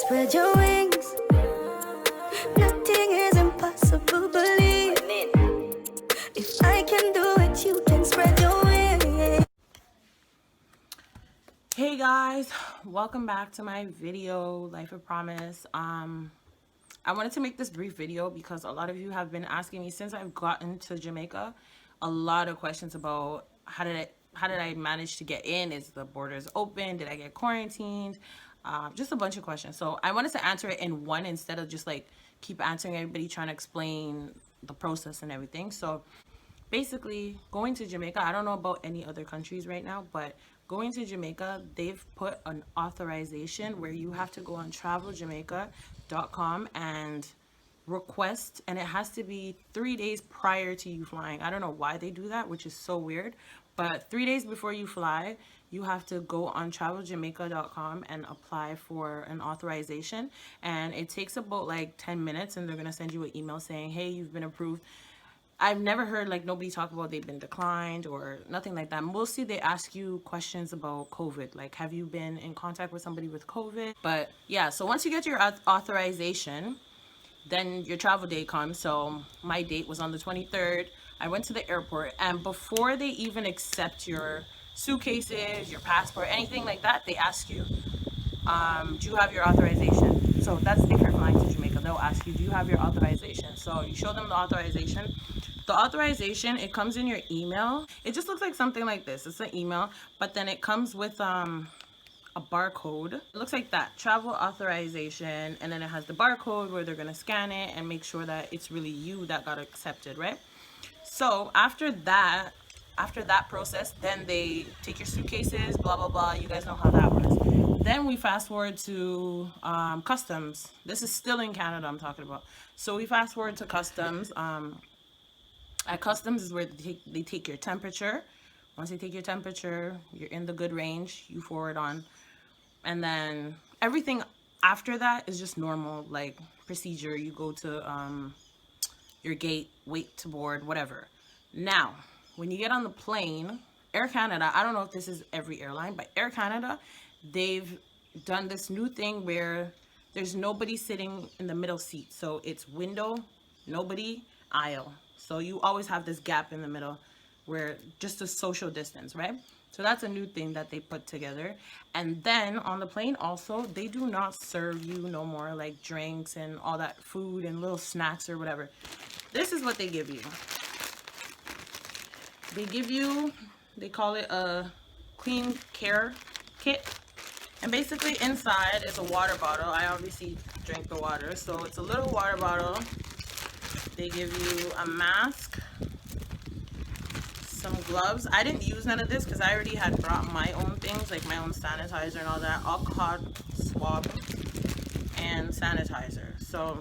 Spread your wings. Nothing is impossible, believe. If I can do it, you can spread your wings. Hey guys, welcome back to my video, Life of Promise. I wanted to make this brief video because a lot of you have been asking me since I've gotten to Jamaica a lot of questions about how did I manage to get in? Is the borders open? Did I get quarantined? Just a bunch of questions. So I wanted to answer it in one instead of just like keep answering everybody trying to explain the process and everything. So basically, going to Jamaica, I don't know about any other countries right now, but going to Jamaica, they've put an authorization where you have to go on traveljamaica.com and request, and it has to be 3 days prior to you flying. I don't know why they do that, which is so weird, but 3 days before you fly, you have to go on traveljamaica.com and apply for an authorization, and it takes about like 10 minutes, and they're going to send you an email saying, hey, you've been approved. I've never heard like nobody talk about they've been declined or nothing like that. Mostly they ask you questions about COVID, like have you been in contact with somebody with COVID? But yeah, so once you get your authorization, then your travel date comes. So my date was on the 23rd. I went to the airport, and before they even accept your suitcases, your passport, anything like that, they ask you, do you have your authorization? So that's different flying to Jamaica. They'll ask you, do you have your authorization? So you show them the authorization. The authorization, it comes in your email. It just looks like something like this. It's an email, but then it comes with a barcode. It looks like that, travel authorization, and then it has the barcode where they're gonna scan it and make sure that it's really you that got accepted, right? So after that process, then they take your suitcases, blah blah blah. You guys know how that was. Then we fast forward to customs. This is still in Canada I'm talking about. So we fast forward to customs. At customs is where they take your temperature. Once they take your temperature, you're in the good range, you forward on. And then everything after that is just normal, like procedure. You go to your gate, wait to board, whatever. Now, when you get on the plane, Air Canada, I don't know if this is every airline, but Air Canada, they've done this new thing where there's nobody sitting in the middle seat. So it's window, nobody, aisle. So you always have this gap in the middle where just a social distance, right? So that's a new thing that they put together. And then on the plane also, they do not serve you no more like drinks and all that food and little snacks or whatever. This is what they give you. They call it a clean care kit. And basically inside is a water bottle. I obviously drink the water. So it's a little water bottle. They give you a mask, some gloves. I didn't use none of this because I already had brought my own things, like my own sanitizer and all that, alcohol swab and sanitizer. So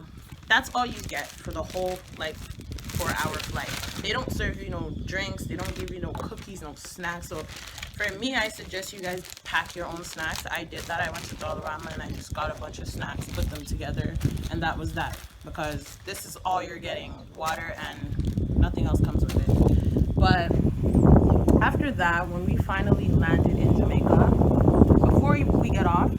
that's all you get for the whole like 4-hour flight. They don't serve you no drinks, they don't give you no cookies, no snacks. So for me, I suggest you guys pack your own snacks. I did that. I went to Dollarama and I just got a bunch of snacks, put them together, and that was that. Because this is all you're getting, water, and nothing else comes with it. But after that, when we finally landed in Jamaica, before we get off,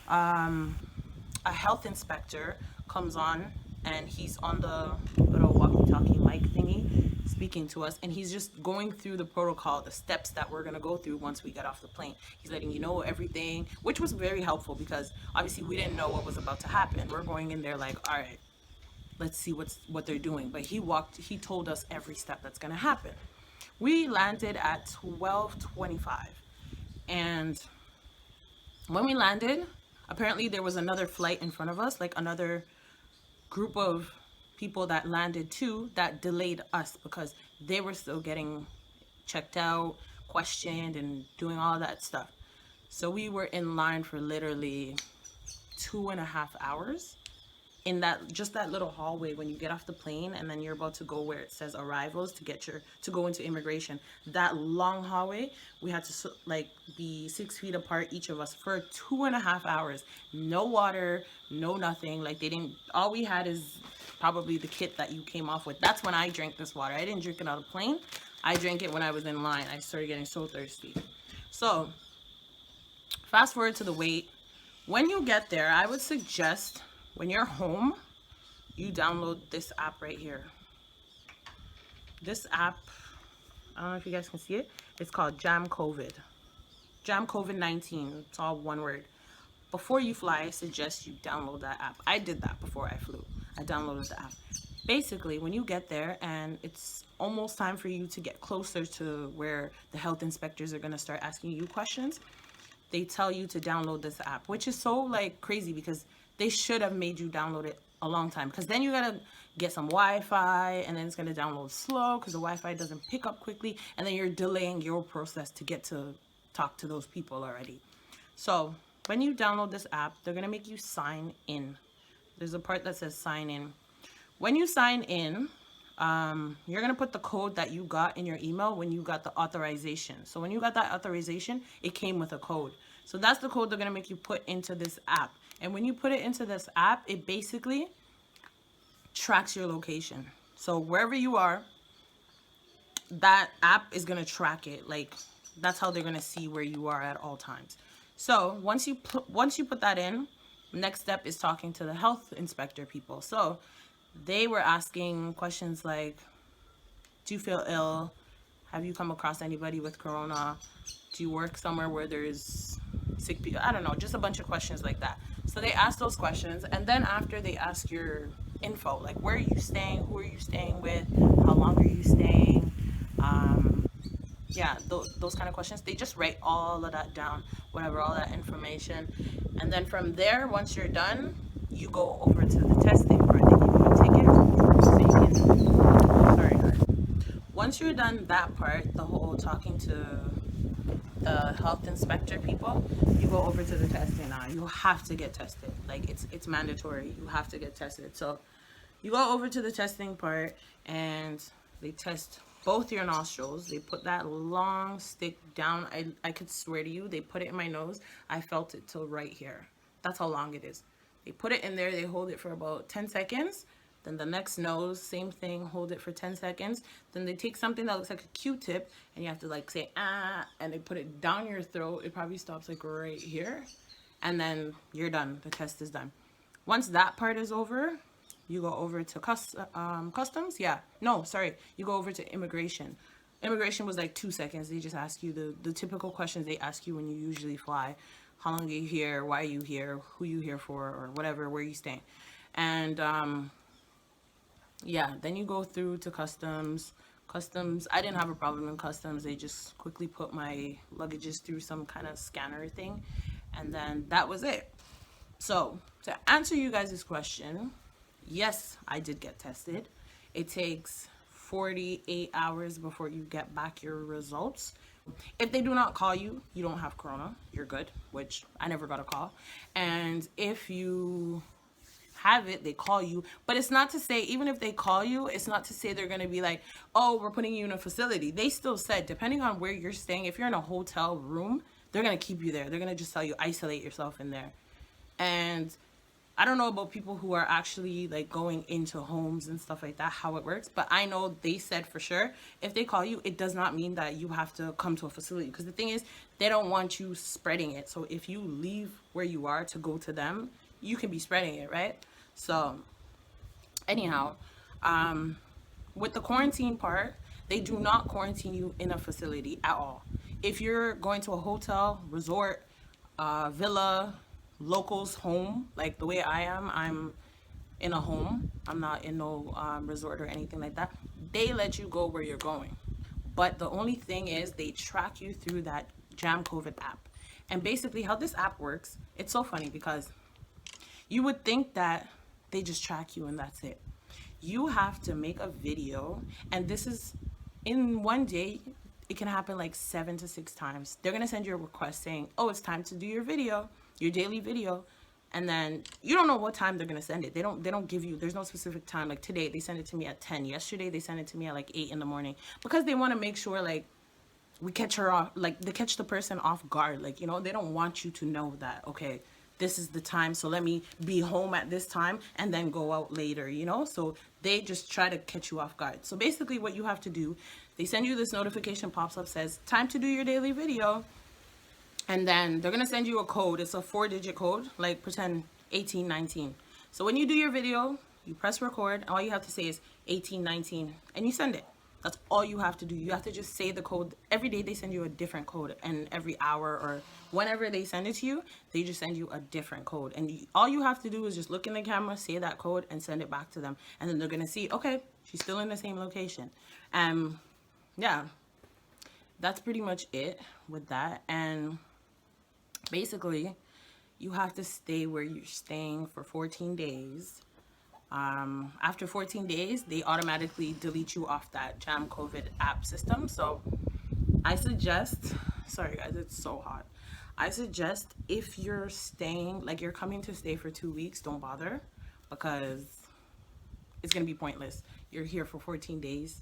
a health inspector comes on, and he's on the little walkie-talkie mic thingy speaking to us, and he's just going through the protocol, the steps that we're going to go through once we get off the plane. He's letting you know everything, which was very helpful because obviously we didn't know what was about to happen. We're going in there like, all right, let's see what they're doing. But he told us every step that's going to happen. We landed at 12:25, and when we landed, apparently there was another flight in front of us, like another group of people that landed too that delayed us because they were still getting checked out, questioned, and doing all that stuff. So we were in line for literally 2.5 hours in that little hallway when you get off the plane, and then you're about to go where it says arrivals to go into immigration. That long hallway, we had to like be 6 feet apart, each of us, for 2.5 hours. No water, no nothing. Like all we had is probably the kit that you came off with. That's when I drank this water. I didn't drink it out of the plane. I drank it when I was in line. I started getting so thirsty. So fast forward to the wait. When you get there, I would suggest when you're home, you download this app right here. This app, I don't know if you guys can see it. It's called Jam COVID. Jam COVID-19. It's all one word. Before you fly, I suggest you download that app. I did that before I flew. I downloaded the app. Basically, when you get there and it's almost time for you to get closer to where the health inspectors are going to start asking you questions, they tell you to download this app, which is so like crazy because they should have made you download it a long time, because then you gotta get some Wi-Fi and then it's gonna download slow because the Wi-Fi doesn't pick up quickly, and then you're delaying your process to get to talk to those people already. So when you download this app, they're gonna make you sign in. There's a part that says sign in. When you sign in, you're gonna put the code that you got in your email when you got the authorization. So when you got that authorization, it came with a code. So that's the code they're gonna make you put into this app. And when you put it into this app, it basically tracks your location. So wherever you are, that app is gonna track it. Like, that's how they're gonna see where you are at all times. So once you put that in, next step is talking to the health inspector people. So they were asking questions like, do you feel ill? Have you come across anybody with corona? Do you work somewhere where there's sick people? I don't know, just a bunch of questions like that. So they ask those questions, and then after they ask your info, like where are you staying, who are you staying with, how long are you staying, yeah, those kind of questions. They just write all of that down, whatever, all that information. And then from there, once you're done, you go over to the testing part. They give you a ticket so you can, sorry guys. Once you're done that part, the whole talking to the health inspector people, you go over to the testing. Now you have to get tested. Like, it's mandatory. You have to get tested. So you go over to the testing part and they test both your nostrils. They put that long stick down. I could swear to you, they put it in my nose. I felt it till right here. That's how long it is. They put it in there, they hold it for about 10 seconds. Then the next nose, same thing, hold it for 10 seconds. Then they take something that looks like a Q-tip and you have to like say, ah, and they put it down your throat. It probably stops like right here. And then you're done. The test is done. Once that part is over, you go over to customs. Yeah, no, sorry. You go over to immigration. Immigration was like 2 seconds. They just ask you the typical questions they ask you when you usually fly. How long are you here? Why are you here? Who you here for? Or whatever, where you staying. And yeah, then you go through to customs. Customs, I didn't have a problem in customs. They just quickly put my luggages through some kind of scanner thing. And then that was it. So to answer you guys' question, yes, I did get tested. It takes 48 hours before you get back your results. If they do not call you, you don't have corona, you're good, which I never got a call. And if you have it, they call you. But it's not to say, even if they call you, it's not to say they're going to be like, oh, we're putting you in a facility. They still said, depending on where you're staying, if you're in a hotel room, they're going to keep you there. They're going to just tell you, isolate yourself in there. And I don't know about people who are actually like going into homes and stuff like that, how it works. But I know they said for sure, if they call you, it does not mean that you have to come to a facility. Because the thing is, they don't want you spreading it. So if you leave where you are to go to them, you can be spreading it, right? So anyhow, with the quarantine part, they do not quarantine you in a facility at all. If you're going to a hotel, resort, villa, locals home, like the way I am, I'm in a home. I'm not in no resort or anything like that. They let you go where you're going. But the only thing is they track you through that Jam COVID app. And basically how this app works, it's so funny because you would think that they just track you and that's it. You have to make a video, and this is in one day. It can happen like 7 to 6 times. They're gonna send you a request saying, oh, it's time to do your video, your daily video. And then you don't know what time they're gonna send it. They don't give you, there's no specific time. Like today, they sent it to me at 10. Yesterday, they sent it to me at like 8 in the morning because they wanna make sure like we catch her off, like they catch the person off guard. Like, you know, they don't want you to know that, okay, this is the time, so let me be home at this time and then go out later, you know? So they just try to catch you off guard. So basically what you have to do, they send you this notification, pops up, says, time to do your daily video. And then they're gonna send you a code. It's a 4-digit code, like pretend 1819. So when you do your video, you press record, and all you have to say is 1819, and you send it. That's all you have to do. You have to just say the code. Every day they send you a different code, and every hour or whenever they send it to you, they just send you a different code. And all you have to do is just look in the camera, say that code, and send it back to them. And then they're gonna see, okay, she's still in the same location. Yeah, that's pretty much it with that. And basically, you have to stay where you're staying for 14 days. After 14 days, they automatically delete you off that Jam COVID app system. So I suggest, sorry guys, it's so hot. I suggest if you're staying, like you're coming to stay for 2 weeks, don't bother, because it's going to be pointless. You're here for 14 days,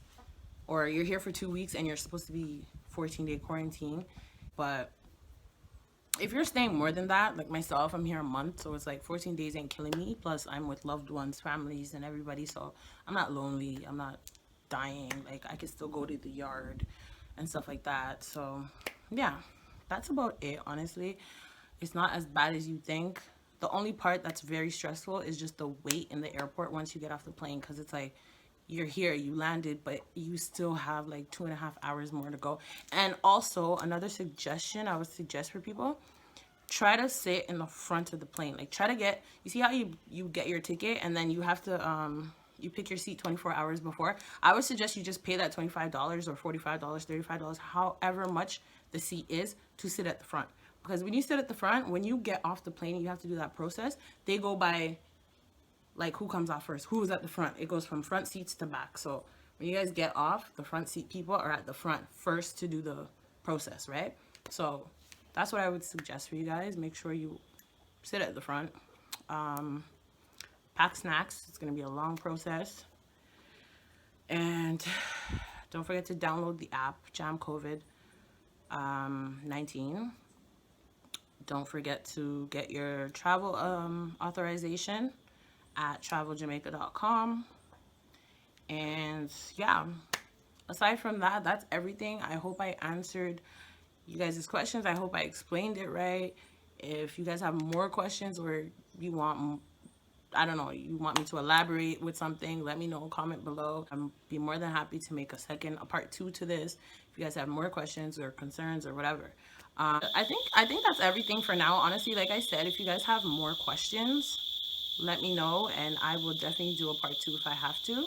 or you're here for 2 weeks and you're supposed to be 14-day quarantine. But if you're staying more than that, like myself, I'm here a month, so it's like 14 days ain't killing me. Plus I'm with loved ones, families, and everybody, so I'm not lonely, I'm not dying. Like I can still go to the yard and stuff like that. So yeah, that's about it. Honestly, it's not as bad as you think. The only part that's very stressful is just the wait in the airport once you get off the plane, because it's like you're here, you landed, but you still have like 2.5 hours more to go. And also another suggestion I would suggest for people, try to sit in the front of the plane. Like try to get, you see how you get your ticket and then you have to you pick your seat 24 hours before. I would suggest you just pay that $25 or $45, $35, however much the seat is, to sit at the front. Because when you sit at the front, when you get off the plane, you have to do that process. They go by like who comes off first, who's at the front. It goes from front seats to back. So when you guys get off, the front seat people are at the front first to do the process, right? So that's what I would suggest for you guys. Make sure you sit at the front. Pack snacks. It's going to be a long process. And don't forget to download the app, Jam COVID-19. Don't forget to get your travel authorization at traveljamaica.com. And yeah, aside from that, that's everything. I hope I answered you guys' questions. I hope I explained it right. If you guys have more questions, or you want, I don't know, you want me to elaborate with something, let me know, comment below. I'll be more than happy to make a part 2 to this if you guys have more questions or concerns or whatever. I think that's everything for now. Honestly, like I said, if you guys have more questions, let me know, and I will definitely do a part 2 if I have to.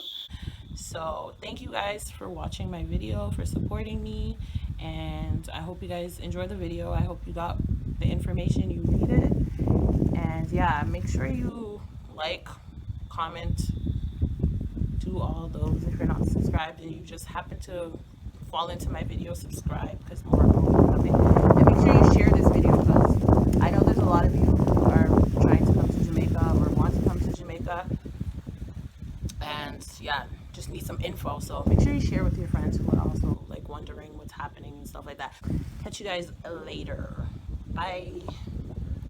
So thank you guys for watching my video, for supporting me, and I hope you guys enjoyed the video. I hope you got the information you needed. And yeah, make sure you like, comment, do all those. If you're not subscribed and you just happen to fall into my video, subscribe, because more are coming. And make sure you share this video, because I know there's a lot of you who are trying to come to Jamaica or want to come to Jamaica, and yeah, just need some info. So make sure you share with your friends who are also like wondering what's happening and stuff like that. Catch you guys later. Bye.